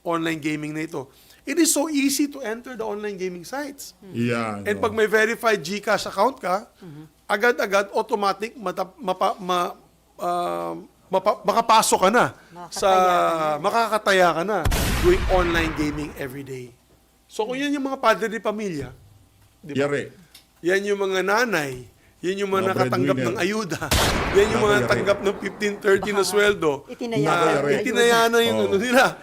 online gaming na ito. It is so easy to enter the online gaming sites. Yan. And pag may verified GCash account ka, agad-agad, automatic, makapasok ka na. Makakataya ka na doing online gaming every day. So kung yan yung mga padre de pamilya, di ba? Yari. Yan yung mga nanay, yan yung mga Mga nakatanggap breadwinner. ng ayuda, yan yung mga Yari. natanggap ng 15-30 na sweldo, Itinaya na yung ano nila.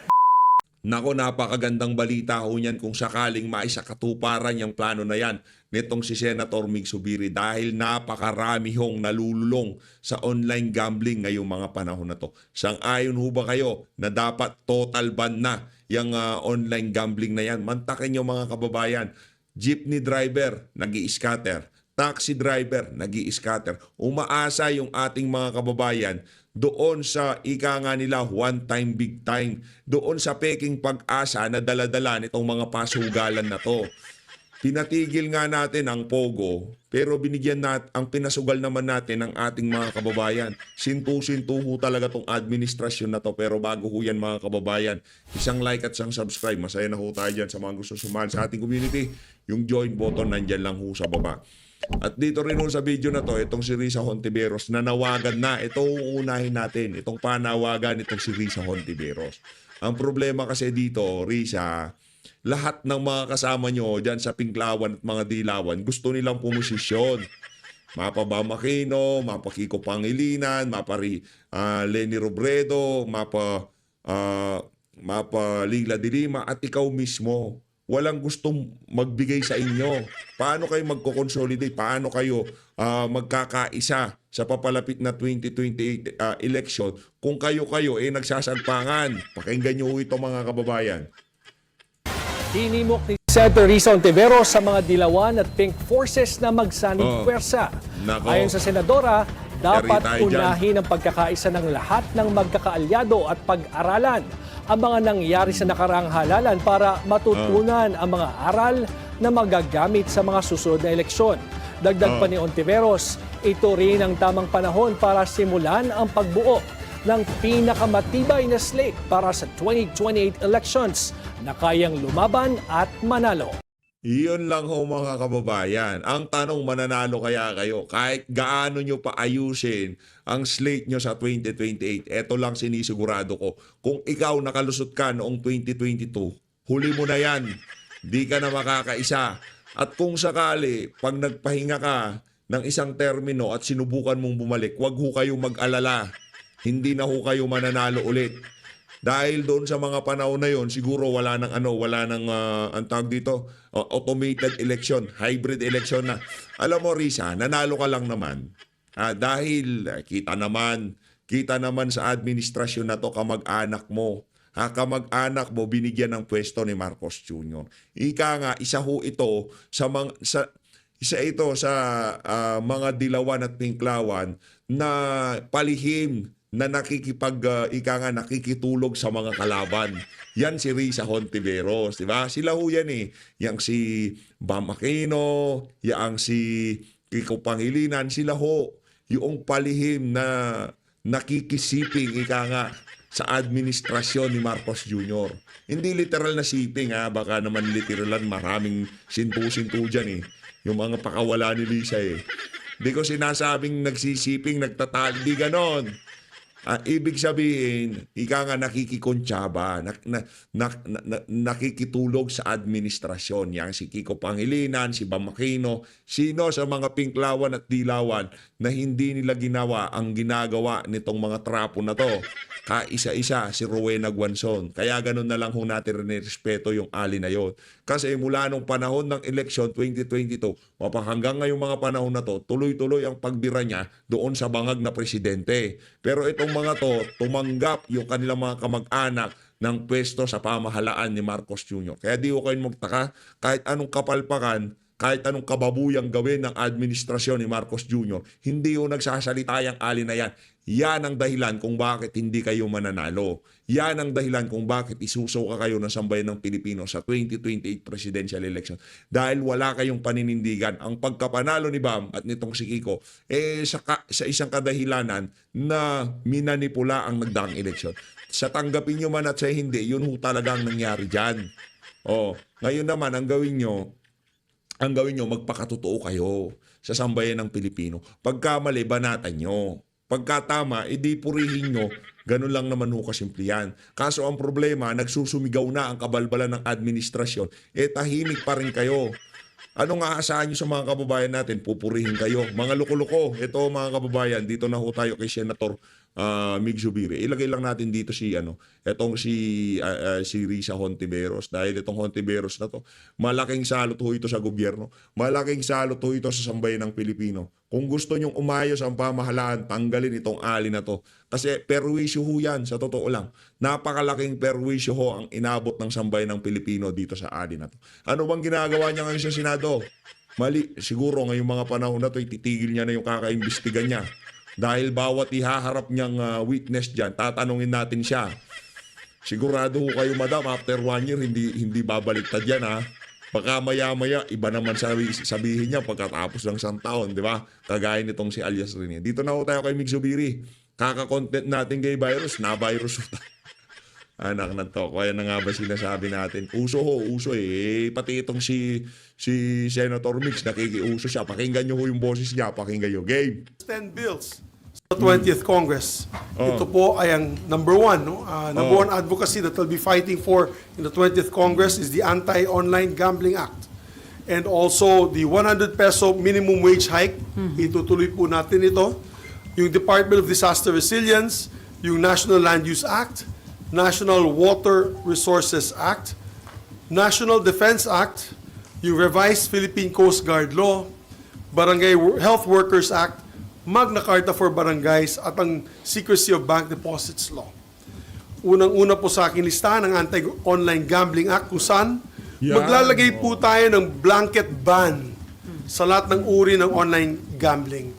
Nako, napakagandang balita ho niyan kung sakaling maisakatuparan yung plano na yan nitong si Senator Mig Zubiri dahil napakarami hong nalululong sa online gambling ngayong mga panahon na to. Sang-ayon ho ba kayo na dapat total ban na yung online gambling na yan? Mantakin nyo mga kababayan, jeepney driver, nag-i-scatter. Taxi driver, nag-i-scatter. Umaasa yung ating mga kababayan doon sa ika nga nila one time, big time. Doon sa peking pag-asa na daladala nitong mga pasugalan na to. Pinatigil nga natin ang Pogo, pero binigyan ang pinasugal naman natin ng ating mga kababayan. Sintu-sintu ho talaga tong administrasyon na to. Pero bago ho yan mga kababayan, isang like at isang subscribe. Masaya na ho tayo dyan sa mga gusto sumali sa ating community. Yung join button nandyan lang ho sa baba. At dito rin ho sa video na to, itong si Risa Hontiveros, nanawagan na. Ito uunahin natin, itong panawagan itong si Risa Hontiveros. Ang problema kasi dito, Risa, lahat ng mga kasama nyo dyan sa Pinklawan at mga Dilawan, gusto nilang pumosisyon. Mapa Bam Aquino, mapa Kiko Pangilinan, mapa Leni Robredo, mapa Leila de Lima, at ikaw mismo. Walang gustong magbigay sa inyo. Paano kayo magko-consolidate? Paano kayo magkakaisa sa papalapit na 2028 election kung kayo-kayo nagsasagpangan? Pakinggan nyo ito mga kababayan. Hinimok ni Senator Risa Hontiveros sa mga Dilawan at Pink Forces na magsanib puwersa. Nako. Ayon sa Senadora, dapat Yari tayo dyan. unahin ang pagkakaisa ng lahat ng magkakaalyado at pag-aralan ang mga nangyari sa nakaraang halalan para matutunan ang mga aral na magagamit sa mga susunod na eleksyon. Dagdag pa ni Hontiveros, ito rin ang tamang panahon para simulan ang pagbuo ng pinakamatibay na slate para sa 2028 elections na kayang lumaban at manalo. Iyon lang ho mga kababayan. Ang tanong, mananalo kaya kayo? Kahit gaano nyo pa ayusin ang slate nyo sa 2028, eto lang sinisigurado ko. Kung ikaw nakalusot ka noong 2022, huli mo na yan. Di ka na makakaisa. At kung sakali, pag nagpahinga ka ng isang termino at sinubukan mong bumalik, huwag ho kayong mag-alala. Hindi na ho kayo mananalo ulit. Dahil doon sa mga panahon na yon, siguro wala nang ang tawag dito, automated election, hybrid election na. Alam mo Risa, nanalo ka lang naman. Dahil kita naman sa administrasyon na to kamag-anak mo. Kamag-anak mo binigyan ng pwesto ni Marcos Jr. Ika nga, isa ito sa mga Dilawan at Pinklawan na palihim na nakikitulog sa mga kalaban. Yan si Risa Hontiveros, di ba? Sila ho yan eh. Yang si Bam Aquino, yang si Kiko Pangilinan, sila ho yung palihim na nakikisiping sa administrasyon ni Marcos Jr. Hindi literal na siping baka naman literalan maraming sintu-sintu dyan eh. Yung mga pakawala ni Lisa eh. Hindi ko sinasabing nagsisiping, nagtatali, di ganon. Ibig sabihin, nakikikontsaba, nakikitulog sa administrasyon. Yang si Kiko Pangilinan, si Bam Aquino, sino sa mga Pinklawan at Dilawan na hindi nila ginawa ang ginagawa nitong mga trapo na to. Kaisa-isa si Rowena Guanzon. Kaya ganun na lang ho natin respeto yung ali na yon. Kasi mula nung panahon ng election 2022, hanggang ngayong mga panahon na to, tuloy-tuloy ang pagbira niya doon sa bangag na presidente. Pero itong mga to, tumanggap yung kanilang mga kamag-anak ng pwesto sa pamahalaan ni Marcos Jr. Kaya di ko kayo magtaka, kahit anong kapalpakan, kahit anong kababuyang gawin ng administrasyon ni Marcos Jr., hindi yung nagsasalita yung ali na yan. Yan ang dahilan kung bakit hindi kayo mananalo. Yan ang dahilan kung bakit isusuka kayo ng sambayan ng Pilipino sa 2028 presidential election. Dahil wala kayong paninindigan. Ang pagkapanalo ni Bam at nitong si Kiko, sa isang kadahilanan na minanipula ang nagdaang eleksyon. sa tanggapin nyo man at sa hindi, yun ho talagang nangyari dyan. Ngayon naman, ang gawin nyo, magpakatotoo kayo sa sambayan ng Pilipino. Pagka mali, banatan nyo. Pagka tama, edi purihin nyo. Ganun lang naman ho kasimple yan. Kaso ang problema, nagsusumigaw na ang kabalbalan ng administrasyon. Tahimik pa rin kayo. Anong aasahan nyo sa mga kababayan natin? Pupurihin kayo. Mga loko-loko, ito mga kababayan, dito na ho tayo kay Senator Mig Zubiri. Ilagay lang natin dito si Risa Hontiveros, dahil itong Hontiveros na to, malaking salot ho ito sa gobyerno. Malaking salot ho ito sa sambayan ng Pilipino. Kung gusto nyong umayos ang pamahalaan, tanggalin itong ali na to. Kasi perwisyo ho yan, sa totoo lang. Napakalaking perwisyo ho ang inabot ng sambayan ng Pilipino dito sa ali na to. Ano bang ginagawa niya ngayon sa Senado? Mali. Siguro ngayong mga panahon na to, ititigil niya na yung kakaimbestiga niya. Dahil bawat ihaharap niyang witness dyan, tatanungin natin siya. Sigurado ho kayo, madam, after 1 year, hindi babaliktad yan, ha? Baka maya-maya, iba naman sabihin niya pagkatapos ng 1 taon, di ba? Kagaya nitong si alias Rene. Dito na ho tayo kay Mig Zubiri. Kaka-content natin kay virus, na-virus ho tayo. Anak ng to, kaya na nga ba sinasabi natin? Uso eh. Pati itong si Senator Mix, nakikiuso siya. Pakinggan nyo ho yung boses niya, pakinggan nyo. Game! 10 bills sa 20th Congress. Ito po ay ang number one. No? Number one advocacy that we'll be fighting for in the 20th Congress is the Anti-Online Gambling Act. And also the 100 peso minimum wage hike. Itutuloy po natin ito. Yung Department of Disaster Resilience, yung National Land Use Act, National Water Resources Act, National Defense Act, yung Revised Philippine Coast Guard Law, Barangay Health Workers Act, Magna Carta for Barangays, at ang Secrecy of Bank Deposits Law. Unang-una po sa aking listahan ang Anti-Online Gambling Act, kung saan maglalagay po tayo ng blanket ban sa lahat ng uri ng online gambling.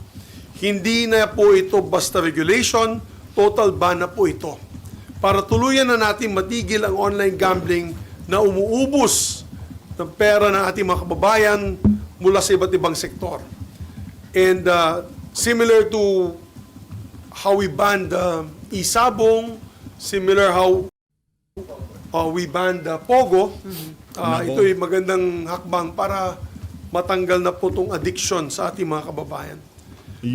Hindi na po ito basta regulation, total ban na po ito. Para tuluyan na natin matigil ang online gambling na umuubos ng pera ng ating mga kababayan mula sa iba't ibang sektor. And similar to how we banned isabong, similar how we banned Pogo, ito ay magandang hakbang para matanggal na po itong addiction sa ating mga kababayan.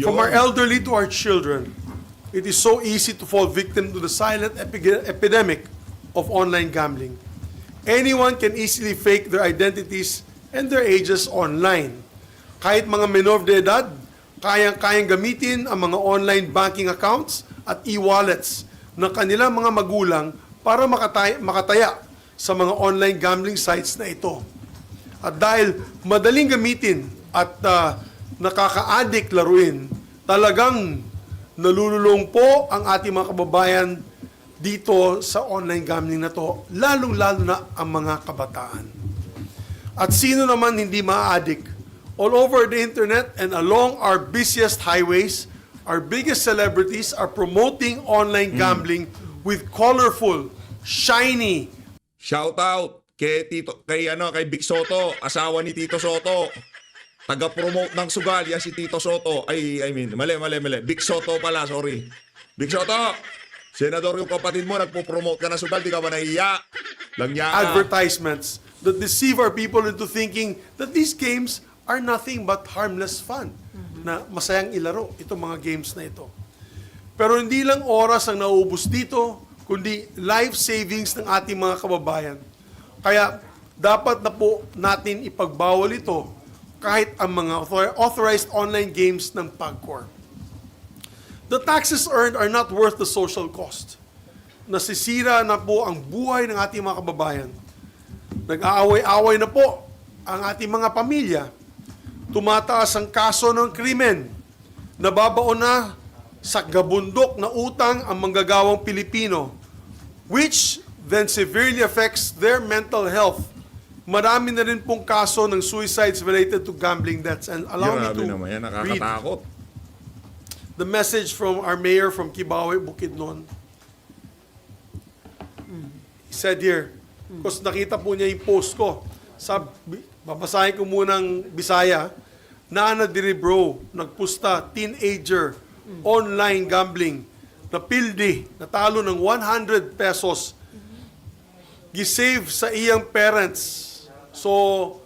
From our elderly to our children, it is so easy to fall victim to the silent epidemic of online gambling. Anyone can easily fake their identities and their ages online. Kahit mga minor de edad, kayang gamitin ang mga online banking accounts at e-wallets ng kanilang mga magulang para makataya sa mga online gambling sites na ito. At dahil madaling gamitin at nakaka-addict laruin, talagang nalululong po ang ating mga kababayan dito sa online gambling na to, lalong-lalo na ang mga kabataan. At sino naman hindi ma-addict? All over the internet and along our busiest highways, our biggest celebrities are promoting online gambling with colorful, shiny. Shout out kay Big Soto, asawa ni Tito Soto. Taga-promote ng sugal, yan si Tito Soto. Mali. Big Soto pala, sorry. Big Soto, senador yung kapatid mo, nagpo-promote ka ng sugal, di ka ba nahiya? Advertisements that deceive our people into thinking that these games are nothing but harmless fun. Na masayang ilaro itong mga games na ito. Pero hindi lang oras ang nauubos dito, kundi life savings ng ating mga kababayan. Kaya dapat na po natin ipagbawal ito kahit ang mga authorized online games ng PAGCOR. The taxes earned are not worth the social cost. Nasisira na po ang buhay ng ating mga kababayan. Nag-aaway-away na po ang ating mga pamilya. Tumataas ang kaso ng krimen. Nababaon na sa gabundok na utang ang manggagawang Pilipino, which then severely affects their mental health. Marami na rin pong kaso ng suicides related to gambling deaths. And allow me to read the message from our mayor from Kibawe, Bukidnon. He said here, because nakita po niya yung post ko, babasahin ko munang Bisaya, Nana diri bro, nagpusta, teenager, online gambling, napildi, natalo ng 100 pesos, gisave sa iyang parents. So,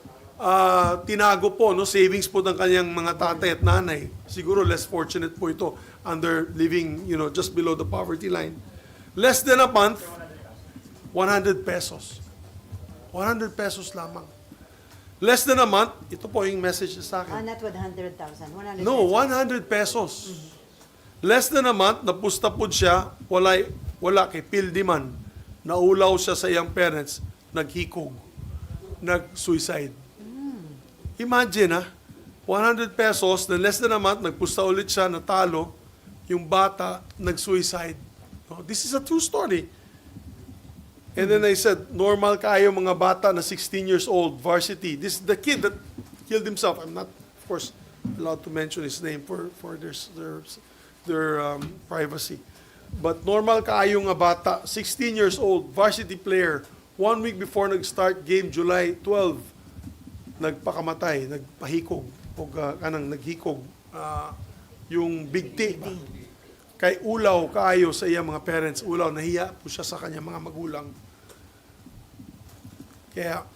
tinago po, no, savings po ng kanyang mga tatay at nanay. Siguro less fortunate po ito under living, just below the poverty line. Less than a month, 100 pesos. 100 pesos lamang. Less than a month, ito po yung message niya sa akin. Not 100,000. 100 No, pesos. 100 pesos. Less than a month, napustapod siya, wala kay pildi man. Naulaw siya sa iyang parents, naghikog, nag-suicide. Imagine 100 pesos, then less than a month, nagpusta ulit siya, natalo, yung bata, nag-suicide. No, this is a true story. And then I said, normal kayo mga bata na 16 years old, varsity. This is the kid that killed himself. I'm not, of course, allowed to mention his name for their privacy. But normal kayo nga bata, 16 years old, varsity player, 1 week before nag-start game, July 12, nagpakamatay, nagpahikog, o kanang naghikog, yung bigti. Kay ulaw kaayo sa iya mga parents, ulaw, nahiya po siya sa kanya mga magulang. Kaya,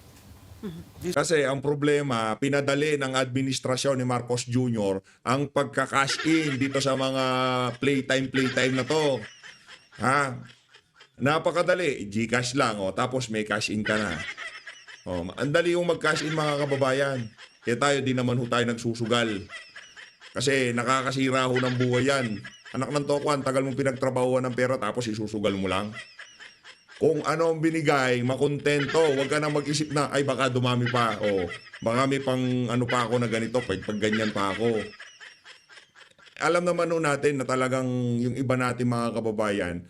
Kasi ang problema, pinadali ng administrasyon ni Marcos Jr. ang pagka-cash in dito sa mga playtime na to. Ha? Napakadali. GCash lang. Tapos may cash in ka na. Ang dali yung mag-cash in mga kababayan. Kaya tayo di naman tayo nagsusugal. Kasi nakakasira ng buhay yan. Anak ng tokwan, tagal mong pinagtrabahuan ng pera tapos isusugal mo lang. Kung ano ang binigay, makontento. Huwag ka na mag-isip na, ay baka dumami pa. Baka may pang ano pa ako na ganito, pag ganyan pa ako. Alam naman natin na talagang yung iba natin mga kababayan,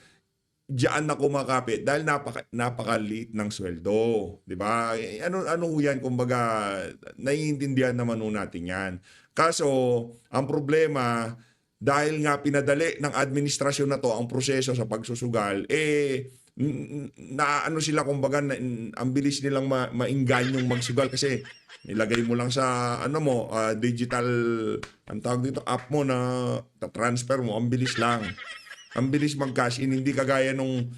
diyan na kumakapit dahil napakaliit ng sweldo. Diba? Ano yan? Kumbaga, naiintindihan naman natin yan. Kaso, ang problema, dahil nga pinadali ng administrasyon na to ang proseso sa pagsusugal, na sila kumbaga ang bilis nilang mainggan yung magsugal kasi nilagay mo lang sa digital ang tawag dito app mo na transfer mo, ang bilis lang. Ang bilis mag-cash in, hindi kagaya nung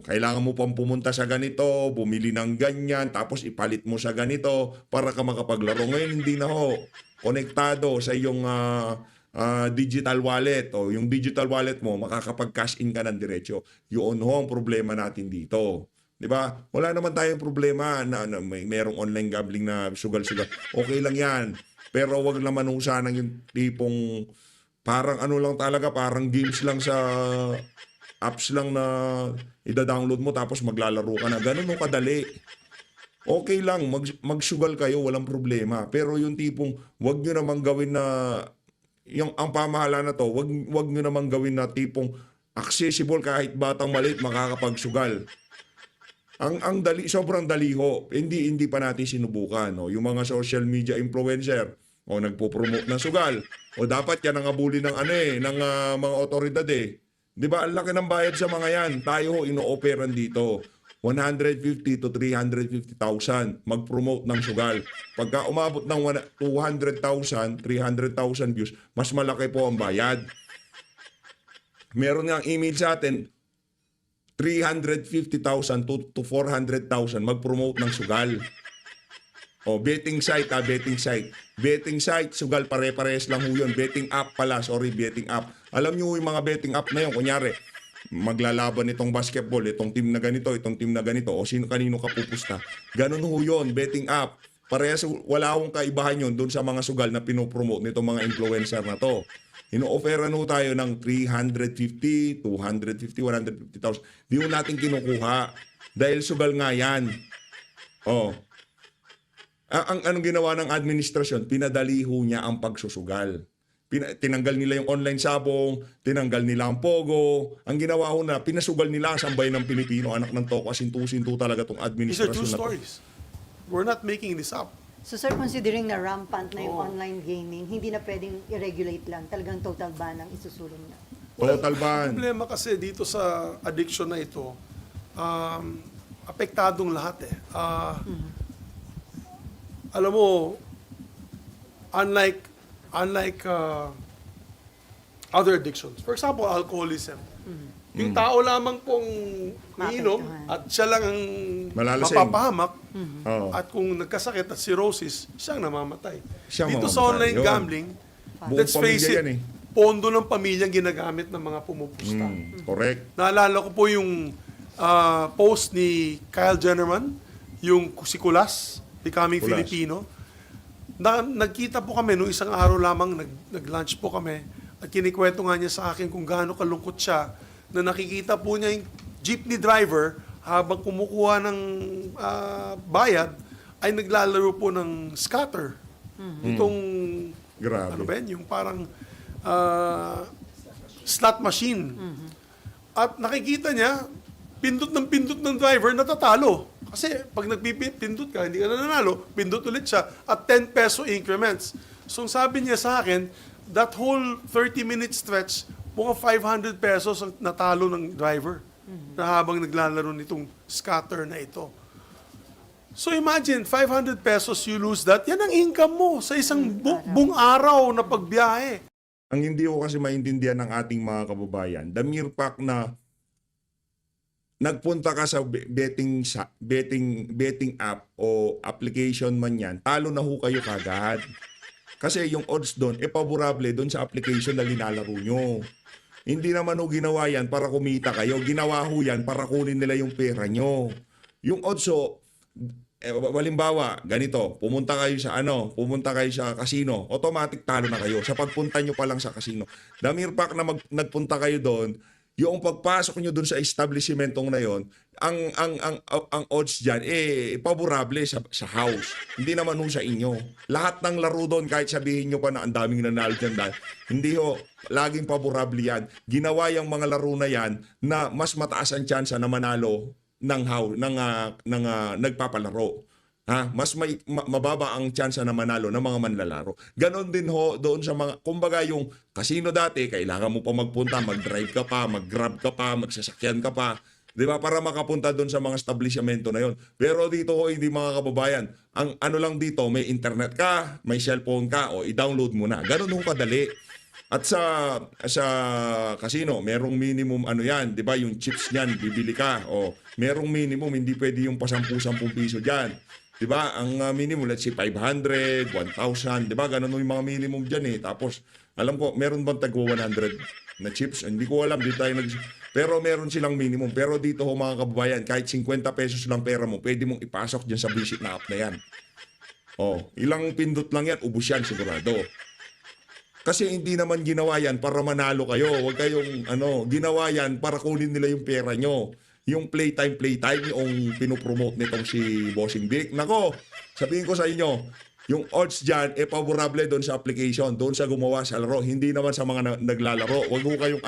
kailangan mo pang pumunta sa ganito, bumili ng ganyan, tapos ipalit mo sa ganito para ka makapaglaro. Ngayon hindi na konektado sa iyong digital wallet yung digital wallet mo, makakapag-cash in ka ng diretso. Yun ang problema natin dito. 'Di ba? Wala naman tayong problema na merong online gambling na sugal-sugal. Okay lang 'yan. Pero wag naman sana yung tipong parang lang talaga, parang games lang sa apps lang na ida-download mo tapos maglalaro ka na. Ganun kadali. Okay lang, magsugal kayo, walang problema. Pero yung tipong wag nyo namang gawin na ang pamahalaan na to, wag nyo namang gawin na tipong accessible kahit batang maliit makakapagsugal. Ang dali, sobrang dali ho. Hindi pa natin sinubukan. Yung mga social media influencer, nagpo-promote ng sugal. Dapat yan ang abuli ng ng mga otoridad . Di ba? Ang laki ng bayad sa mga yan. Tayo ino-operan dito. 150 to 350,000 mag-promote ng sugal. Pagka umabot ng 200,000, 300,000 views, mas malaki po ang bayad. Meron nga ang email sa atin, 350,000 to 400,000 mag-promote ng sugal. Betting site, betting site. Betting site, sugal pare-pares lang ho yun. Betting app pala, betting app. Alam nyo yung mga betting app na yun, kunyari, maglalaban itong basketball, itong team na ganito, itong team na ganito, o kanino ka pupusta. Ganun ho yun, betting app. Parehas, wala akong kaibahan yun doon sa mga sugal na pinopromote nitong mga influencer na to. Ino-offeran ho tayo ng 350, 250, 150,000. Di ho natin kinukuha dahil sugal nga yan. Anong ginawa ng administrasyon? Pinadali ho niya ang pagsusugal. Tinanggal nila yung online sabong, tinanggal nila ang pogo. Ang ginawa ho na, pinasugal nila ang sambayan ng Pilipino, anak ng toko, asintu-sintu talaga itong these are administrasyon true na to. stories. We're not making this up. So sir, considering na rampant na yung online gaming, hindi na pwedeng i-regulate lang. Talagang total ban ang isusulong niya. Total ban. Ang problema kasi dito sa addiction na ito, apektadong lahat . Alam mo, unlike other addictions, for example, alcoholism, Yung tao lamang pong iinom Maapektuhan. at siya lang ang Malalasing. mapapahamak. Oo. At kung nagkasakit at cirrhosis, siyang namamatay. Siyang Dito mamamatay. sa online Yun. gambling, Buong let's face pamilya it, yan eh. pondo ng pamilyang ginagamit ng mga pumupusta. Correct. Naalala ko po yung post ni Kyle Jennerman, yung si Kulas, Becoming Kulas. Filipino. Nagkita po kami nung isang araw lamang, nag-lunch po kami, at kinikwento nga niya sa akin kung gaano kalungkot siya na nakikita po niya yung jeepney driver habang kumukuha ng bayad ay naglalaro po ng scatter. Itong Grabe. ano ba yun? Yung parang slot machine. At nakikita niya, pindot ng driver, natatalo. Kasi pag nagpipindot ka, hindi ka nanalo, pindot ulit siya at 10 peso increments. So sabi niya sa akin, that whole 30-minute stretch, mga 500 pesos ang natalo ng driver na habang naglalaro nitong scatter na ito. So imagine, 500 pesos you lose that, yan ang income mo sa isang buong araw na pagbiyahe. Ang hindi ko kasi maintindihan ng ating mga kababayan, the mere fact na nagpunta ka sa betting app o application man yan, talo na ho kayo kagad. Kasi yung odds doon, paborable doon sa application na linalaro nyo. Hindi naman ho ginawa yan para kumita kayo. Ginawa ho yan para kunin nila yung pera nyo. Yung odds ho, halimbawa, ganito, pumunta kayo sa casino, automatic talo na kayo sa pagpunta nyo pa lang sa casino. The mere fact na nagpunta kayo doon, yung pagpasok nyo doon sa establishmentong na yon, ang odds diyan paborable sa house. Hindi naman ho sa inyo. Lahat ng laro doon, kahit sabihin nyo pa na ang daming nanalo diyan dahil, hindi ho laging paborable yan. Ginawa yung mga laro na yan na mas mataas ang tsansa na manalo ng nagpapalaro. Mas mababa ang tsansa na manalo ng mga manlalaro. Ganon din ho doon sa mga, kumbaga yung casino dati, kailangan mo pa magpunta, mag-drive ka pa, mag-grab ka pa, magsasakyan ka pa, di ba, para makapunta doon sa mga establishmento na yon. Pero dito ho, hindi mga kababayan, ang ano lang dito, may internet ka, may cellphone ka, o i-download mo na. Ganon ho kadali. At sa casino, merong minimum yan, 'di ba? Yung chips niyan, bibili ka o merong minimum, hindi pwede yung pa 10 piso diyan. 'Di ba? Ang minimum, let's say 500, 1,000, 'di ba? Ganun yung mga minimum diyan eh. Tapos alam ko, meron bang tagwa 100 na chips? Hindi ko alam, dito tayo pero meron silang minimum. Pero dito ho mga kababayan, kahit 50 pesos lang pera mo, pwede mong ipasok diyan sa visit na app na 'yan. Ilang pindot lang 'yan, ubos 'yan sigurado. Kasi hindi naman ginawa yan para manalo kayo. Huwag kayong ginawa yan para kunin nila yung pera nyo. Yung playtime, yung pinopromote nitong si Bossing Vic. Nako, sabihin ko sa inyo, yung odds dyan, favorable doon sa application, doon sa gumawa sa laro. Hindi naman sa mga naglalaro. Huwag mo kayong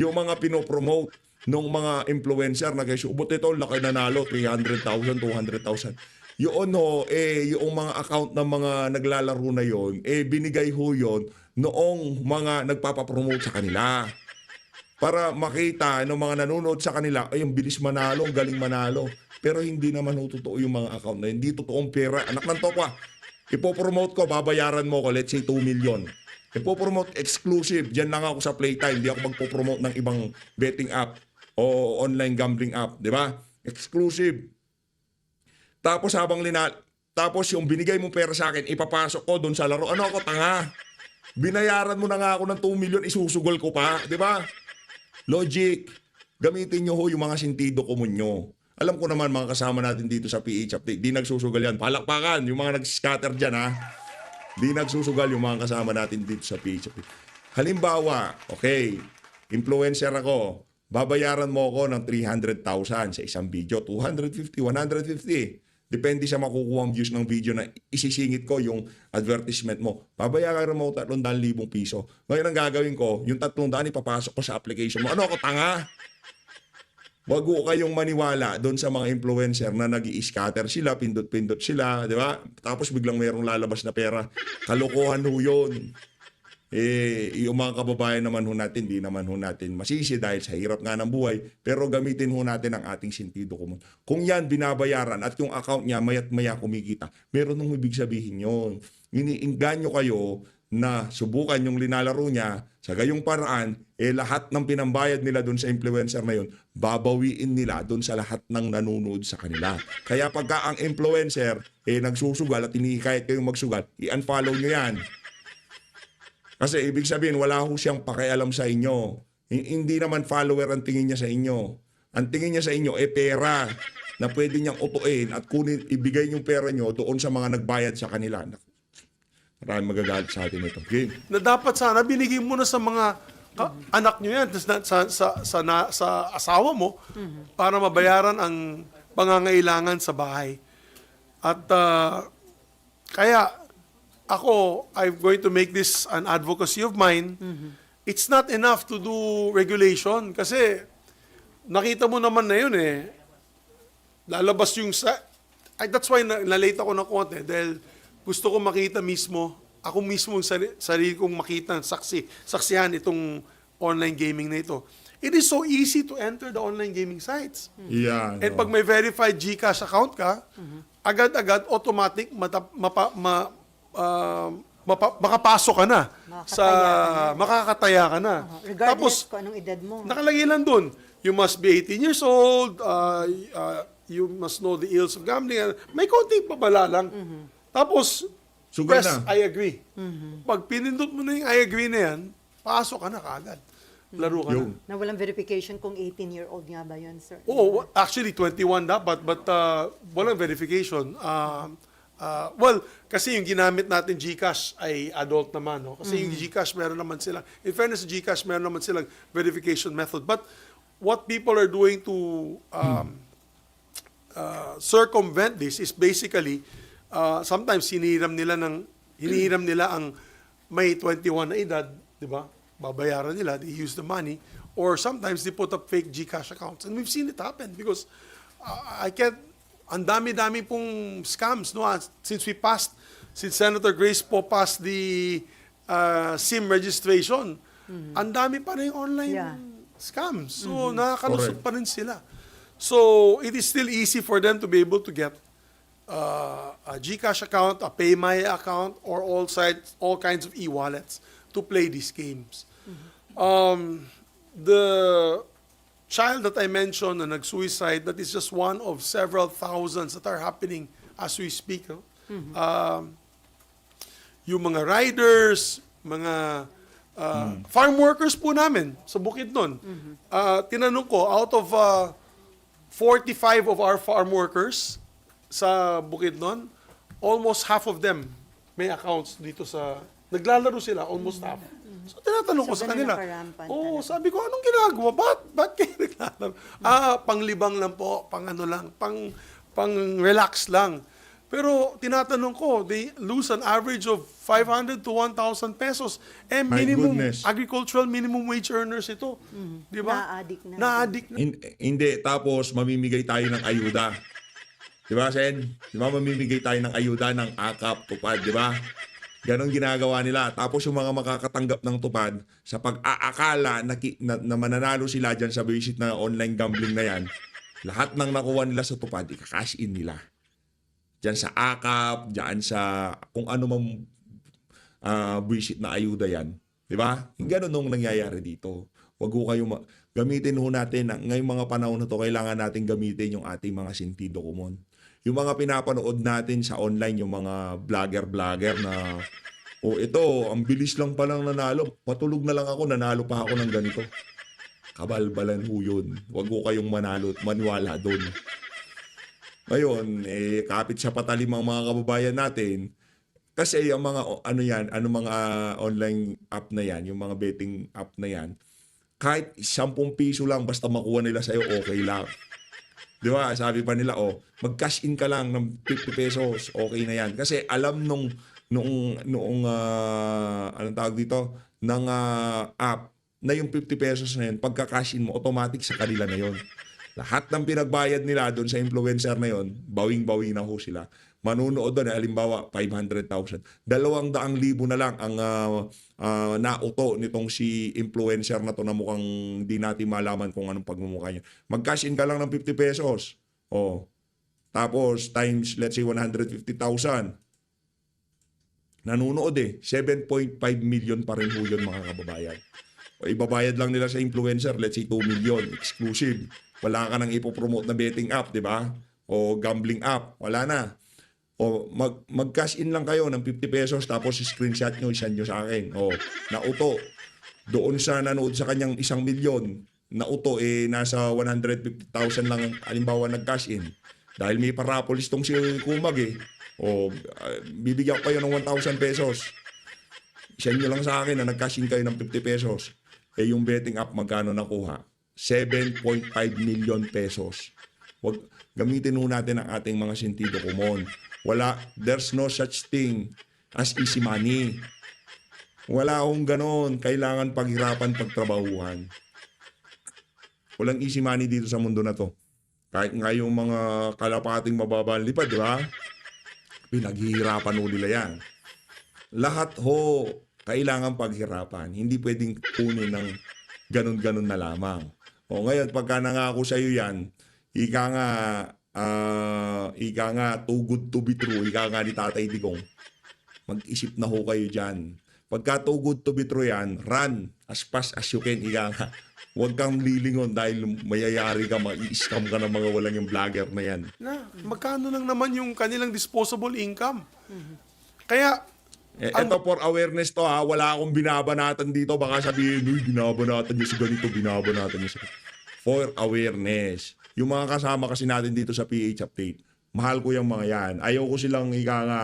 yung mga pinopromote ng mga influencer na kayo, subot ito, laki nanalo, 300,000, 200,000. Yun yung mga account ng mga naglalaro na yon, binigay ho yun noong mga nagpapapromote sa kanila. Para makita ng mga nanonood sa kanila, ay, ang bilis manalo, ang galing manalo. Pero hindi naman ho totoo yung mga account na hindi totoong pera. Anak ng tokwa, ipopromote ko, babayaran mo ko, let's say 2 million. Ipopromote exclusive, dyan lang ako sa Playtime, hindi ako magpopromote ng ibang betting app o online gambling app, di ba? Exclusive. Tapos tapos yung binigay mong pera sa akin, ipapasok ko doon sa laro. Ano ako, tanga? Binayaran mo na nga ako ng 2 million, isusugol ko pa, di ba? Logic. Gamitin nyo ho yung mga sentido común nyo. Alam ko naman mga kasama natin dito sa PH Update, di nagsusugal yan. Palakpakan, yung mga nag-scatter dyan ha. Di nagsusugal yung mga kasama natin dito sa PH Update. Halimbawa, okay, influencer ako, babayaran mo ako ng 300,000 sa isang video, 250, 150. Depende sa makukuha ang views ng video na isisingit ko yung advertisement mo. Babayaran mo 300,000 piso. Ngayon ang gagawin ko, yung 300 ipapasok ko sa application mo. Ano ako, tanga? Wag ko kayong maniwala doon sa mga influencer na nag-i-scatter sila, pindot-pindot sila, di ba? Tapos biglang mayroong lalabas na pera. Kalokohan ho yun. Yung mga kababayan naman ho natin, di naman ho natin masisi dahil sa hirap nga ng buhay, pero gamitin ho natin ang ating sentido común. Kung yan binabayaran at yung account niya maya't maya kumikita, meron nung ibig sabihin yun. Iniinganyo kayo na subukan yung linalaro niya, sa gayong paraan, lahat ng pinambayad nila doon sa influencer na yun, babawiin nila doon sa lahat ng nanonood sa kanila. Kaya pagka ang influencer nagsusugal at hinihikayat kayong magsugal, i-unfollow nyo yan. Kasi ibig sabihin, wala ho siyang pakialam sa inyo. Hindi naman follower ang tingin niya sa inyo. Ang tingin niya sa inyo, pera na pwede niyang utuin at kunin, ibigay yung pera niyo doon sa mga nagbayad sa kanila. Maraming magagalit sa atin ito. Game. Na dapat sana binigay mo na sa mga anak nyo yan, sa asawa mo, para mabayaran ang pangangailangan sa bahay. At kaya ako, I'm going to make this an advocacy of mine. It's not enough to do regulation kasi nakita mo naman na yun lalabas yung that's why na-late ako ng konti dahil gusto ko makita mismo, ako mismo sarili kong makita, saksihan itong online gaming na ito. It is so easy to enter the online gaming sites. Yeah, And pag may verified GCash account ka, agad-agad, automatic, makapasok ka na. Makakataya ka na. Regardless Tapos, kung anong edad mo. nakalagay lang dun, you must be 18 years old, you must know the ills of gambling. May konting pabala lang. Tapos, Sugal press na. I agree. Pag pinindot mo na yung I agree na yan, pasok ka na kaagad. Laro ka na. Yung, Na walang verification kung 18-year-old nga ba yun, sir? Oo, actually 21 dapat, but walang verification. Well, kasi yung ginamit natin GCash ay adult naman, no? Kasi yung GCash meron naman silang, in fairness sa GCash meron naman silang verification method. But what people are doing to circumvent this is basically sometimes hinihiram nila ang may 21 na edad, di ba? Babayaran nila, they use the money, or sometimes they put up fake GCash accounts. And we've seen it happen because ang dami-dami pong scams, no? Since Senator Grace po passed the SIM registration, ang dami pa rin online scams. So, nakakalusot pa rin sila. So, it is still easy for them to be able to get a GCash account, a PayMaya account, or all kinds of e-wallets to play these games. The child that I mentioned na nag-suicide, that is just one of several thousands that are happening as we speak. No? Yung mga riders, mga farm workers po namin sa Bukidnon. Tinanong ko, out of 45 of our farm workers sa Bukidnon, almost half of them may accounts dito naglalaro sila, almost half. So, tinatanong ko So, sa kanila. ganun Oo, sabi ko, anong ginagawa? Ba't kayo naglalaro? Panglibang lang po, pang-relax lang. Pero tinatanong ko, they lose an average of 500 to 1,000 pesos. My Minimum, goodness. agricultural minimum wage earners ito. Di ba? Na-addict na. Na-addict na. hindi, tapos mamimigay tayo ng ayuda. Di ba, Sen? Di ba mamimigay tayo ng ayuda ng AKAP, tupad, di ba? Ganon ginagawa nila. Tapos yung mga makakatanggap ng tupad, sa pag-aakala na mananalo sila dyan sa visit na online gambling na yan, lahat ng nakuha nila sa tupad, ika-cash in nila. Dyan sa AKAP, dyan sa kung ano mang visit na ayuda yan. Di ba? Ganon nung nangyayari dito. Wag ho kayo gamitin ho natin, ngayong mga panahon na to, kailangan natin gamitin yung ating mga sentido komon. Yung mga pinapanood natin sa online, yung mga vlogger na, ito, ang bilis lang palang nanalo. Patulog na lang ako, nanalo pa ako ng ganito. Kabalbalan ho yun. Huwag ho kayong manalo at maniwala doon. Ngayon, kapit sa patalim ang mga kababayan natin, kasi yung mga, mga online app na yan, yung mga betting app na yan, kahit 10 piso lang, basta makuha nila sa'yo, okay lang. Di ba? Sabi pa nila, mag-cash in ka lang ng 50 pesos, okay na yan. Kasi alam noong anong tawag dito, ng app, na yung 50 pesos na yun, pagka-cash in mo, automatic sa kanila na yun. Lahat ng pinagbayad nila doon sa influencer na yun, bawing-bawi na ho sila. Manunood doon, halimbawa, 500,000. 200,000 na lang ang nauto nitong si influencer na to na mukhang di natin malaman kung anong pagmumukha niya. Mag-cash in ka lang ng 50 pesos. Tapos, times, let's say, 150,000. Nanonood eh. 7.5 million pa rin ho yun mga kababayan. O ibabayad lang nila sa influencer, let's say 2 million, exclusive. Wala ka nang ipopromote na betting app, di ba? O gambling app, wala na. O mag-cash in lang kayo ng 50 pesos tapos screenshot nyo, isend nyo sa akin. O nauto. Doon sa nanood sa kanyang 1 milyon, nauto nasa 150,000 lang halimbawa nag-cash in. Dahil may parapolis tong si Kumag O bibigyan ko kayo ng 1,000 pesos. Isend nyo lang sa akin na nag-cash in kayo ng 50 pesos. Yung betting app magkano nakuha? 7.5 million pesos. Wag gamitin ho natin ang ating mga sentido komon. There's no such thing as easy money. Wala akong ganon. Kailangan paghirapan, pagtrabahuhan. Walang easy money dito sa mundo na to. Kahit nga yung mga kalapating mababang lipad, di ba? Pinaghihirapan ho nila yan. Lahat ho, kailangan paghirapan. Hindi pwedeng kunin ng ganon-ganon na lamang. O ngayon, pagka nangako sa iyo yan, ika nga, too good to be true, ika nga ni Tatay Digong. Mag-isip na ho kayo dyan. Pagka too good to be true yan, run as fast as you can, ika nga. Huwag kang lilingon dahil mayayari ka, ma-i-scam ka ng mga walang yung vlogger na yan. Magkano lang naman yung kanilang disposable income? Kaya, Ito for awareness to ha, wala akong binabanatan dito. Baka sabihin, uy, binabanatan niyo si ganito, binabanatan niyo si ganito. For awareness. Yung mga kasama kasi natin dito sa PH Update, mahal ko yung mga yan. Ayaw ko silang ika nga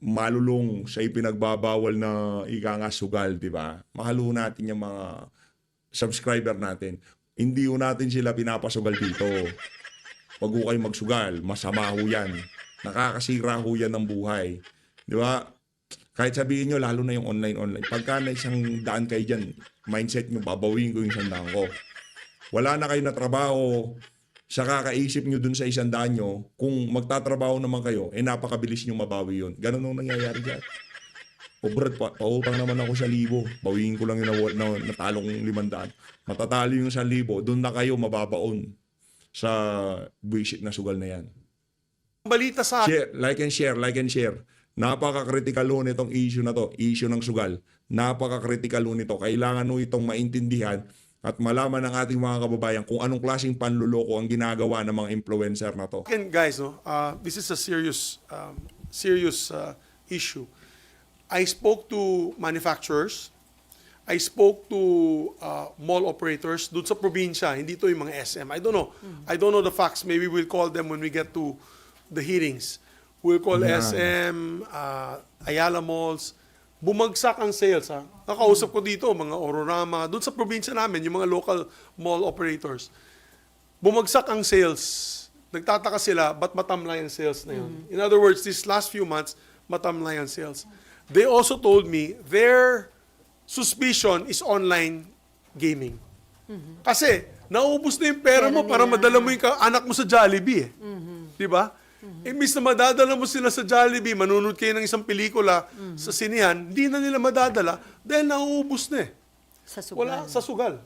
malulong sa ipinagbabawal na ika nga sugal, di ba? Mahal ho natin yung mga subscriber natin. Hindi ho natin sila pinapasugal dito. Wag ho kayo magsugal, masama ho yan. Nakakasira ho yan ng buhay. Di ba? Kahit sabihin nyo, lalo na yung online. Pagka na 100 kayo dyan, mindset nyo, babawiin ko yung 100 ko. Wala na kayo na trabaho, sa kakaisip nyo dun sa 100 nyo, kung magtatrabaho naman kayo, napakabilis nyo mabawi yun. Ganun ang nangyayari dyan. O Brad, pautang naman ako 1,000. Bawiin ko lang yung natalo kong 500. Matatalo yung 1,000, dun na kayo mababaon sa buwisit na sugal na yan. balita sa Share, like and share. Napaka-critical ho nitong issue na to, issue ng sugal. Napaka-critical ho nito. Kailangan ho itong maintindihan at malaman ng ating mga kababayan kung anong klaseng panluloko ang ginagawa ng mga influencer na to. Again, guys, this is a serious issue. I spoke to manufacturers. I spoke to mall operators doon sa probinsya, hindi to yung mga SM. I don't know. I don't know the facts. Maybe we'll call them when we get to the hearings. We'll call SM, Ayala Malls. Bumagsak ang sales. Ha? Nakausap ko dito, mga Ororama, doon sa probinsya namin, yung mga local mall operators. Bumagsak ang sales. Nagtataka sila, ba't matamlay ang sales na yun? In other words, these last few months, matamlay ang sales. They also told me their suspicion is online gaming. Kasi, naubos na yung pera mo para madala mo yung anak mo sa Jollibee. Di ba? Imbis na madadala mo sila sa Jollibee, manunod kayo ng isang pelikula sa sinihan, hindi na nila madadala dahil nauubos na Sa sugal. Wala, sa sugal.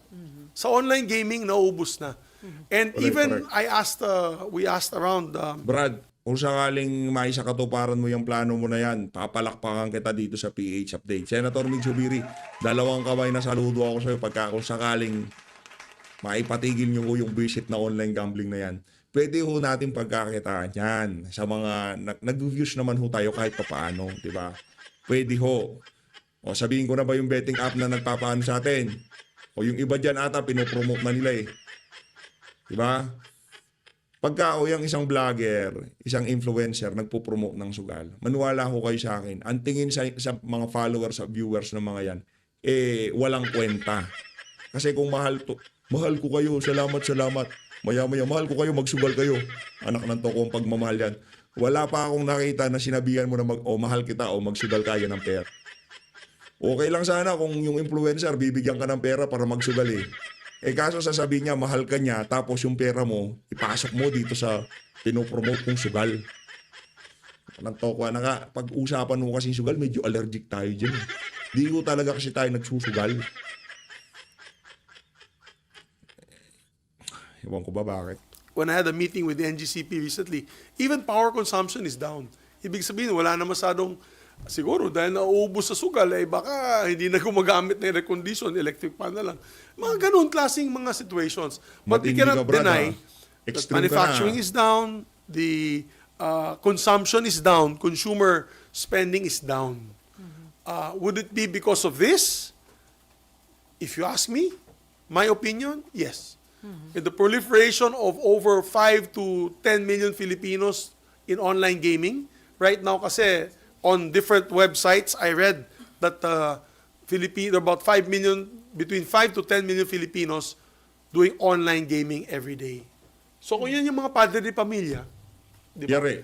Sa online gaming, nauubos na. And even, we asked around, Brad, kung sakaling maisakatuparan mo yung plano mo na yan, papalakpakan kita dito sa PH Update. Senator Mig Zubiri, 2 kamay na saludo ako sa'yo pagka kung sakaling maipatigil nyo yung visit na online gambling na yan. Pwede ho natin pagkakitaan yan sa mga nag-views naman ho tayo kahit papaano, di ba? Pwede ho. O sabihin ko na ba yung betting app na nagpapaano sa atin? O yung iba dyan ata, pinopromote na nila eh. Di ba? Pagka o yung isang vlogger, isang influencer, nagpo-promote ng sugal, maniwala ho kayo sa akin, ang tingin sa mga followers, sa viewers ng mga yan, walang kwenta. Kasi kung mahal ko kayo, salamat. Maya-maya, mahal ko kayo, magsugal kayo. Anak ng toko ang pagmamahal yan. Wala pa akong nakita na sinabihan mo na mahal kita o magsugal kaya ng pera. Okay lang sana kung yung influencer bibigyan ka ng pera para magsugal eh. Kaso sasabihin niya, mahal ka niya, tapos yung pera mo, ipasok mo dito sa pinopromote kong sugal. Ng toko, pag-usapan mo kasi sugal, medyo allergic tayo dyan. Di ko talaga kasi tayo nagsusugal. Ewan ko ba bakit? when I had a meeting with the NGCP recently, even power consumption is down. Ibig sabihin, wala na masyadong Siguro dahil nauubos sa sugal, baka hindi na gumagamit ng air condition, electric fan na lang. Mga ganun klaseng mga situations. But we Matindi ka, cannot Brad, deny ha? that Extreme ka manufacturing na. is down, the consumption is down, consumer spending is down. Would it be because of this? If you ask me, my opinion, yes. In the proliferation of over 5 to 10 million Filipinos in online gaming, right now kasi on different websites, I read that about 5 million, between 5 to 10 million Filipinos doing online gaming every day. So kung yan yung mga padre de pamilya, di ba? Yari.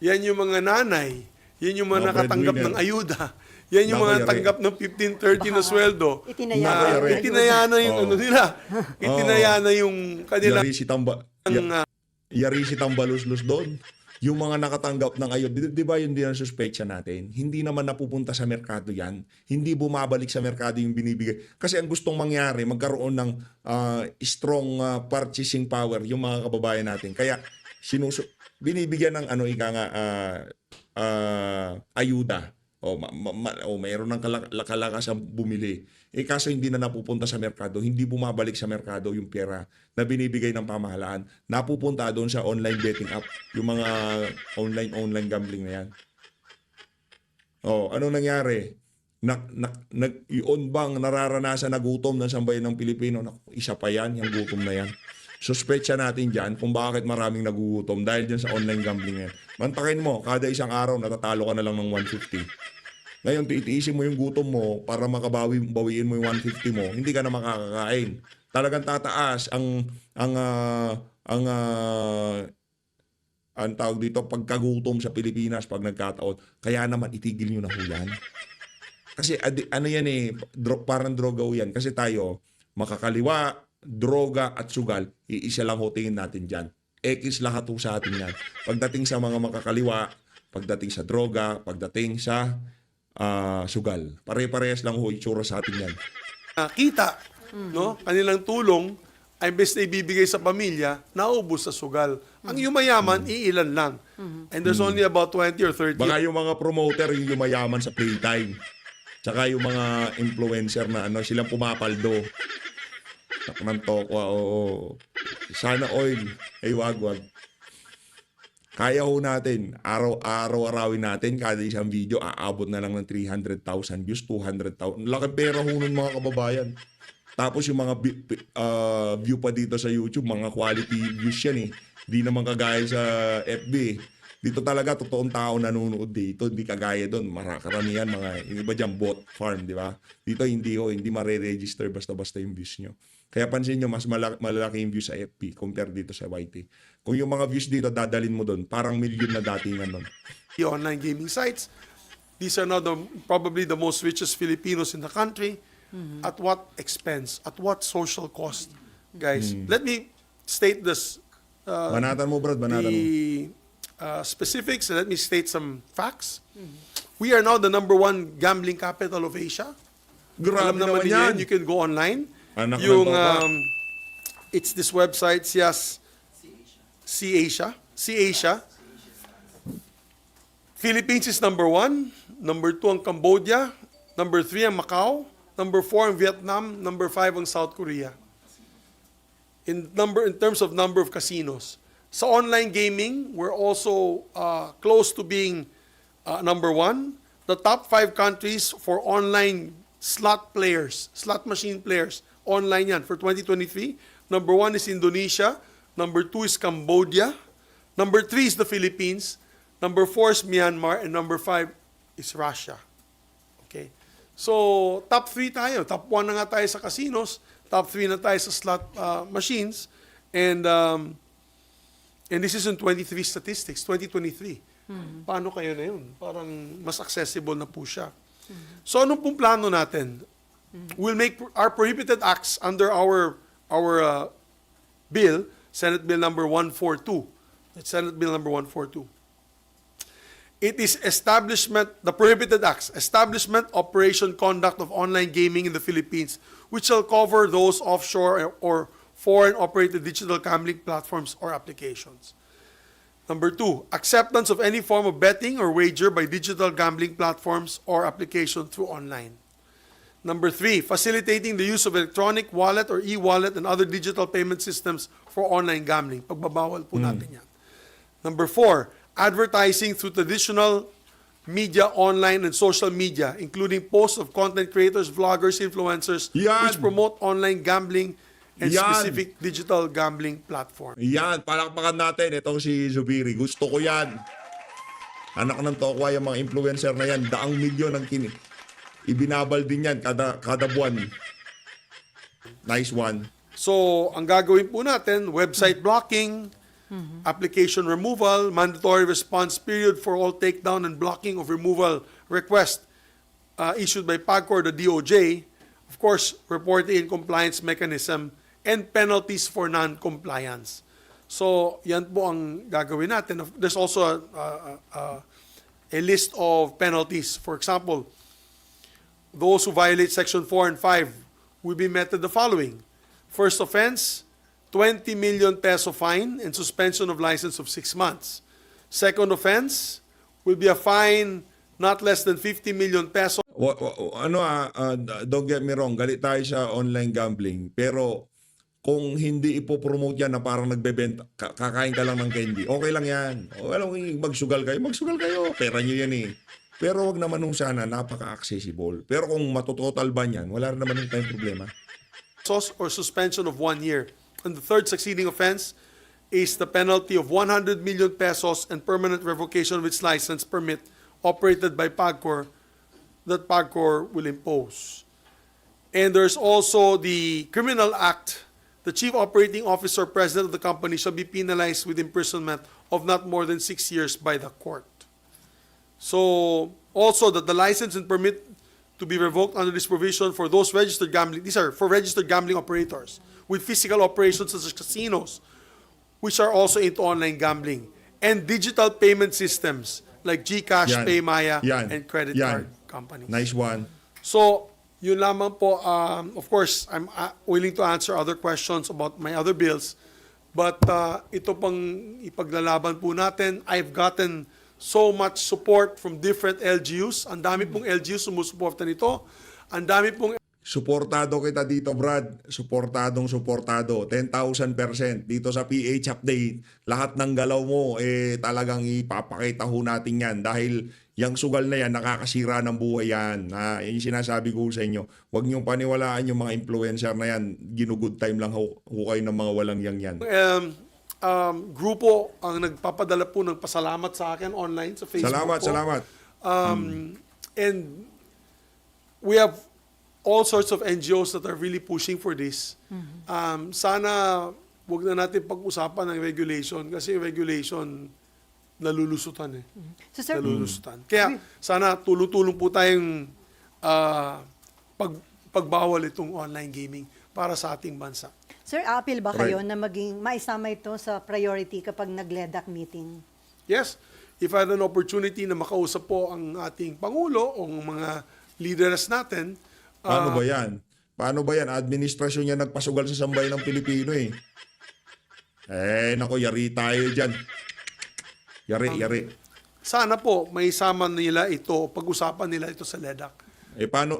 Yan yung mga nanay, yan yung mga Mga nakatanggap breadwinner. ng ayuda, yan yung mga Nako, tanggap ng 15-30 na sweldo. Itinaya Na na yung itinaya na yung ayuda. ano nila. Itinaya na yung kanila. Yari si Tambaluslos doon. Yung mga nakatanggap ng ayod, di ba yun din ang suspetsya natin? Hindi naman napupunta sa merkado yan. Hindi bumabalik sa merkado yung binibigay. Kasi ang gustong mangyari, magkaroon ng strong purchasing power yung mga kababayan natin. Kaya binibigyan ng ayuda. Mayroon ng kalakasan bumili. Kaso hindi na napupunta sa merkado, hindi bumabalik sa merkado yung pera na binibigay ng pamahalaan. Napupunta doon sa online betting app, yung mga online gambling na yan. Ano nangyari? Yun bang nararanasan na gutom ng sambayan ng Pilipino? Isa pa yan, yung gutom na yan. Suspetsya natin dyan kung bakit maraming nagugutom dahil dyan sa online gambling yan. Mantakin mo, kada isang araw natatalo ka na lang ng 150. Ngayon, tiitiisin mo yung gutom mo para bawiin mo yung 150 mo, hindi ka na makakakain. Talagang tataas ang tawag dito, pagkagutom sa Pilipinas pag nagkataon. Kaya naman, itigil nyo na ho yan. Kasi parang droga ho yan. Kasi tayo, makakaliwa, droga at sugal, iisa lang ho tingin natin dyan. X lahat ho sa atin yan. Pagdating sa mga makakaliwa, pagdating sa droga, pagdating sa sugal. Pare-parehas lang ho itsura sa atin yan. Kita, no? Kanilang tulong ay imbes na ibibigay sa pamilya, naubos sa sugal. Ang yumayaman, iilan lang. And there's only about 20 or 30. Baka yung mga promoter yung yumayaman sa playtime. Tsaka yung mga influencer na silang pumapaldo. Takman tokwa, Sana oil. Wag. Kaya ho natin, araw-arawin natin, kada isang video, aabot na lang ng 300,000 views, 200,000. Laki pera ho nun mga kababayan. Tapos yung mga view pa dito sa YouTube, mga quality views yan eh. Di naman kagaya sa FB. Dito talaga, totoong tao nanonood dito. Hindi kagaya doon. Karamihan, yung iba dyan, bot farm, di ba? Dito hindi mare-register basta-basta yung views nyo. Kaya pansin nyo, mas malaki yung views sa FB compare dito sa YT. Kung yung mga views dito, dadalin mo doon, parang million na datingan doon. The online gaming sites. These are now probably the most richest Filipinos in the country. At what expense? At what social cost? Guys, let me state this. Banatan mo, Brad, banatan mo. The specifics, let me state some facts. We are now the #1 gambling capital of Asia. Grabe Alam naman naman niyo yan. yan, you can go online. Anak Yung, ng toka. it's this website, C-Asia. Philippines is #1. #2 ang Cambodia. #3 ang Macau. #4 ang Vietnam. #5 ang South Korea. In terms of number of casinos. Sa online gaming, we're also close to being #1. The top 5 countries for online slot machine players, online yan for 2023. #1 is Indonesia. #2 is Cambodia. #3 is the Philippines. #4 is Myanmar. And #5 is Russia. Okay. So, top 3 tayo. Top 1 na nga tayo sa casinos. Top 3 na tayo sa slot machines. And this is in 23 statistics, 2023. Paano kayo na yun? Parang mas accessible na po siya. So, anong pong plano natin? We'll make our prohibited acts under our bill, Senate Bill number 142. That's Senate Bill number 142. It is the prohibited acts, establishment, operation, conduct of online gaming in the Philippines, which shall cover those offshore or foreign operated digital gambling platforms or applications. Number 2, acceptance of any form of betting or wager by digital gambling platforms or application through online. Number 3, facilitating the use of electronic wallet or e-wallet and other digital payment systems for online gambling. Pagbabawal po natin yan. Number 4, advertising through traditional media, online, and social media, including posts of content creators, vloggers, influencers, Yan. which promote online gambling and Yan. specific digital gambling platform. Yan, palakpakan natin. Itong si Zubiri. Gusto ko yan. Anak ng tokwa yung mga influencer na yan. Daang milyon ang ibinabal din yan kada buwan. Nice one. So, ang gagawin po natin, website blocking, application removal, mandatory response period for all takedown and blocking of removal request issued by PAGCOR, the DOJ, of course, reporting and compliance mechanism, and penalties for non-compliance. So, yan po ang gagawin natin. There's also a list of penalties. For example, those who violate Section 4 and 5 will be met with the following. First offense, 20 million peso fine and suspension of license of 6 months. Second offense will be a fine not less than 50 million peso. Don't get me wrong, galit tayo sa online gambling. Pero kung hindi ipopromote yan na parang nagbebenta, kakain ka lang ng candy, okay lang yan. Well, magsugal kayo. Pera nyo yan eh. Pero wag naman nung sana, napaka-accessible. Pero kung matototal ban yan, wala rin naman yung tayong problema. Or suspension of 1 year. And the third succeeding offense is the penalty of 100 million pesos and permanent revocation of its license permit operated by PAGCOR that PAGCOR will impose. And there's also the criminal act. The chief operating officer, president of the company shall be penalized with imprisonment of not more than 6 years by the court. So, also that the license and permit to be revoked under this provision for those registered gambling, these are for registered gambling operators with physical operations such as casinos, which are also into online gambling, and digital payment systems like GCash, Yan. Paymaya, Yan. and credit Yan. card companies. Nice one. So, yun lamang po. Of course, I'm willing to answer other questions about my other bills. But ito pang ipaglalaban po natin. I've gotten so much support from different LGUs. Ang dami pong LGUs sumusuporta nito. Ang dami pong Suportado kita dito, Brad. Suportado. 10,000%. Dito sa PH Update, lahat ng galaw mo, talagang ipapakita ho natin yan. Dahil yung sugal na yan, nakakasira ng buhay yan. Yung sinasabi ko sa inyo, huwag niyong paniwalaan yung mga influencer na yan. Ginugood time lang ho kayo ng mga walang yang yan. grupo ang nagpapadala po ng pasalamat sa akin online sa Facebook po. Salamat. And we have all sorts of NGOs that are really pushing for this. Sana wag na natin pag-usapan ng regulation kasi yung regulation nalulusutan eh. So, sir, Nalulusutan. Kaya sana tulong-tulong po tayong pagbawal itong online gaming para sa ating bansa. sir, appeal ba Right. kayo na maging maisama ito sa priority kapag nag-LEDAC meeting? Yes, if I had an opportunity na makausap po ang ating Pangulo o ang mga leaders natin, Paano ba yan? Administrasyon niya nagpasugal sa sambayan ng Pilipino eh. Nako, yari tayo dyan. Yari. sana po may sama nila ito, pag-usapan nila ito sa LEDAC.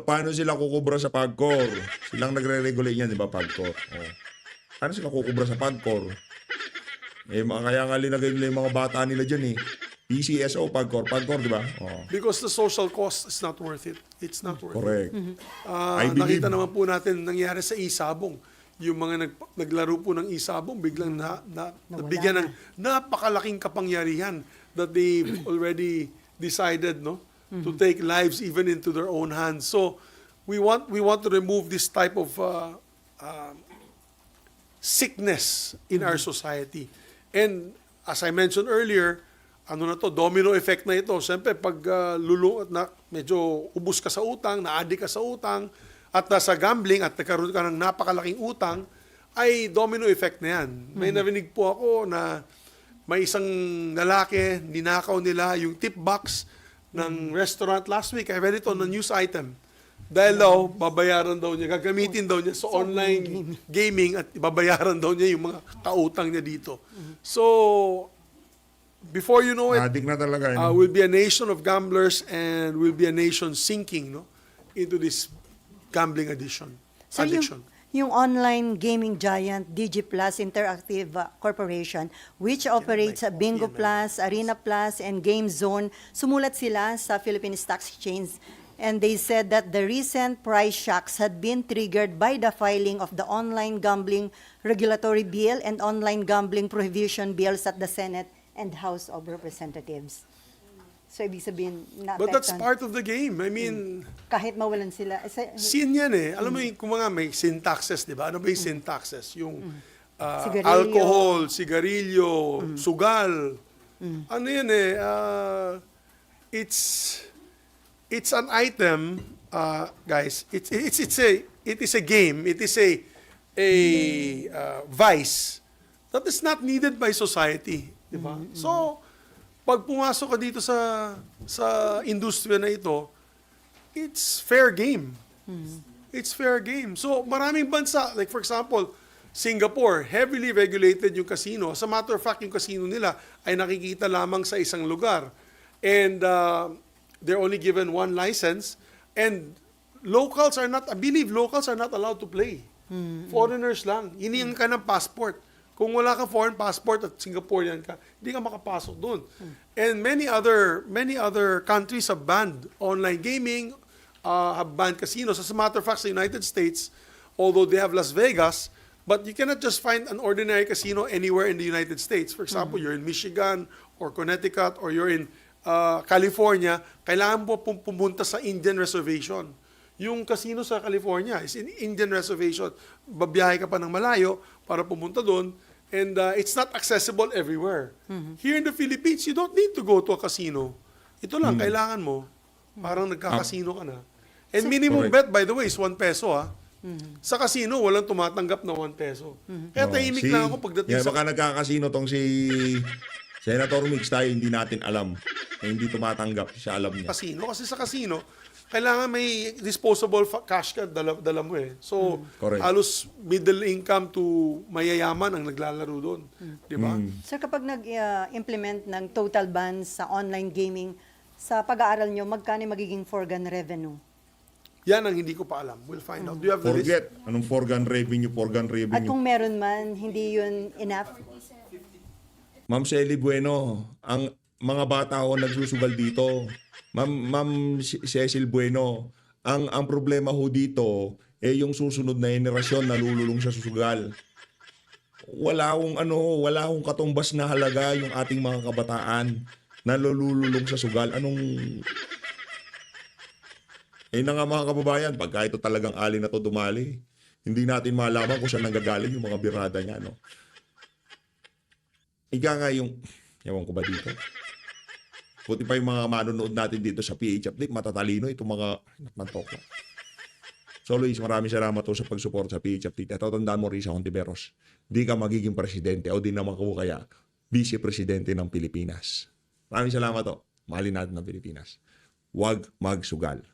Paano sila kukubra sa PAGCOR? Silang nagre-regulate yan, di ba, PAGCOR? Paano sila kukubra sa PAGCOR? Kaya nga linagay nila yung mga bata nila dyan eh. PCSO, PAGCOR, di ba? Because the social cost is not worth it. It's not worth it. Correct. I believe. Nakita naman po natin nangyari sa Isabong. Yung mga naglaro po ng Isabong, biglang nabigyan ng napakalaking kapangyarihan that they already decided to take lives even into their own hands. So we want to remove this type of sickness in our society. And as I mentioned earlier, domino effect na ito. Siyempre, pag medyo ubus ka sa utang, na-addict ka sa utang, at nasa gambling, at nagkaroon ka ng napakalaking utang, ay domino effect na yan. May narinig po ako na may isang lalaki, ninakaw nila yung tip box ng restaurant last week. I read it on a news item. Dahil daw, babayaran daw niya, gagamitin daw niya sa online gaming at babayaran daw niya yung mga kautang niya dito. So, before you know it, Adik na talaga. we'll be a nation of gamblers and we'll be a nation sinking, no, into this gambling addiction. So yung online gaming giant DigiPlus Interactive Corporation, which operates sa Bingo Plus, Arena Plus, and Game Zone, sumulat sila sa Philippine Stock Exchange, and they said that the recent price shocks had been triggered by the filing of the online gambling regulatory bill and online gambling prohibition bills at the Senate and House of Representatives. So, ibig sabihin, But that's naapektuhan. part of the game. I mean, Kahit mawalan sila. sin yan eh. Alam mo yung kung mga may syntaxes, di ba? Ano ba yung syntaxes? Yung Sigarilyo. alcohol, sigarilyo, sugal. Ano yan eh? It's an item, guys. It is a game. It is a vice that is not needed by society, di ba? So, pag pumasok ka dito sa industriya na ito, it's fair game. It's fair game. So, maraming bansa, like for example, Singapore, heavily regulated yung casino. As a matter of fact, yung casino nila ay nakikita lamang sa isang lugar. And they're only given one license. And locals are not, I believe locals are not allowed to play. Foreigners lang. Hinihingan ka ng passport. Kung wala ka foreign passport at Singaporean ka, hindi ka makapasok doon. And many other countries have banned online gaming, have banned casinos. As a matter of fact, sa United States, although they have Las Vegas, but you cannot just find an ordinary casino anywhere in the United States. For example, you're in Michigan or Connecticut or you're in California, kailangan mo pumunta sa Indian reservation. Yung casino sa California is in Indian reservation. Babiyahe ka pa ng malayo para pumunta doon. And it's not accessible everywhere. Here in the Philippines, you don't need to go to a casino. Ito lang, kailangan mo. Parang nagkakasino ka na. And minimum bet, by the way, is 1 peso ha. Sa casino, walang tumatanggap na 1 peso. Kaya tahimik lang ako pagdating yeah, sa... baka nagkakasino tong si Senator Mix tayo, hindi natin alam. Hindi tumatanggap, siya alam niya. Casino. Kasi sa casino, kailangan may disposable cash ka, dala mo eh. So, Correct. halos middle income to mayayaman ang naglalaro doon. Di ba? Sir, kapag nag-implement ng total ban sa online gaming, sa pag-aaral nyo, magkano magiging foregone revenue? Yan ang hindi ko pa alam. We'll find out. Do you have the list? Forget, anong foregone revenue. At kung meron man, hindi yun enough? Ma'am Shelly Bueno, ang mga bata ho nagsusugal dito. Ma'am Cecil Bueno, ang problema ho dito yung susunod na henerasyon nalululong sa susugal. Wala akong katumbas na halaga yung ating mga kabataan na nalululong sa sugal. Na nga mga kababayan, pagka ito talagang alin na to dumali, hindi natin malaman kung saan nanggagaling yung mga birada niya, no? Ika nga yung, ewan ko ba dito? Buti pa yung mga manonood natin dito sa PH Update, matatalino itong mga mantok. So Luis, maraming salamat po sa pag-support sa PH Update. At tandaan mo, Risa Hontiveros, di ka magiging presidente o di naman ko kaya vice-presidente ng Pilipinas. Maraming salamat po. Mahalin natin ng Pilipinas. Huwag magsugal.